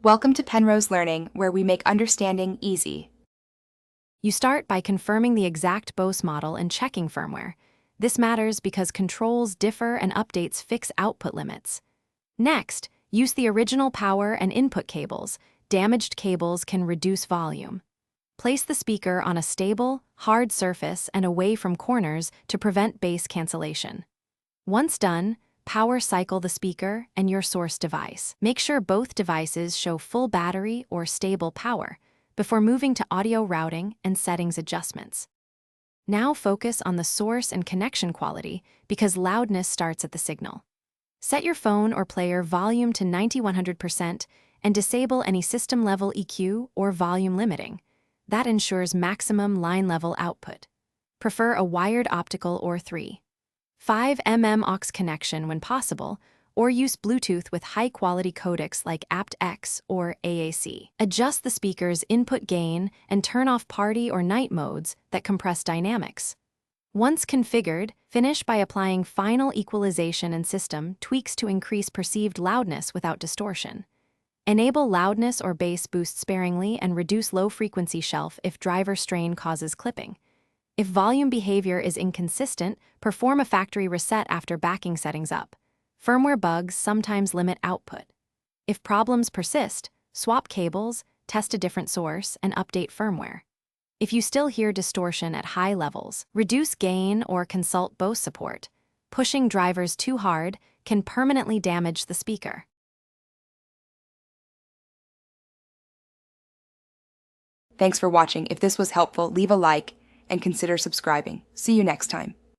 Welcome to Penrose Learning, where we make understanding easy. You start by confirming the exact Bose model and checking firmware. This matters because controls differ and updates fix output limits. Next, use the original power and input cables. Damaged cables can reduce volume. Place the speaker on a stable, hard surface and away from corners to prevent bass cancellation. Once done, power cycle the speaker and your source device. Make sure both devices show full battery or stable power before moving to audio routing and settings adjustments. Now focus on the source and connection quality because loudness starts at the signal. Set your phone or player volume to 90-100% and disable any system-level EQ or volume limiting. That ensures maximum line-level output. Prefer a wired optical or 3.5 aux connection when possible, or use Bluetooth with high-quality codecs like aptX or AAC. Adjust the speaker's input gain and turn off party or night modes that compress dynamics. Once configured, finish by applying final equalization and system tweaks to increase perceived loudness without distortion. Enable loudness or bass boost sparingly and reduce low-frequency shelf if driver strain causes clipping. If volume behavior is inconsistent, perform a factory reset after backing settings up. Firmware bugs sometimes limit output. If problems persist, swap cables, test a different source, and update firmware. If you still hear distortion at high levels, reduce gain or consult Bose support. Pushing drivers too hard can permanently damage the speaker. Thanks for watching. If this was helpful, leave a like and consider subscribing. See you next time.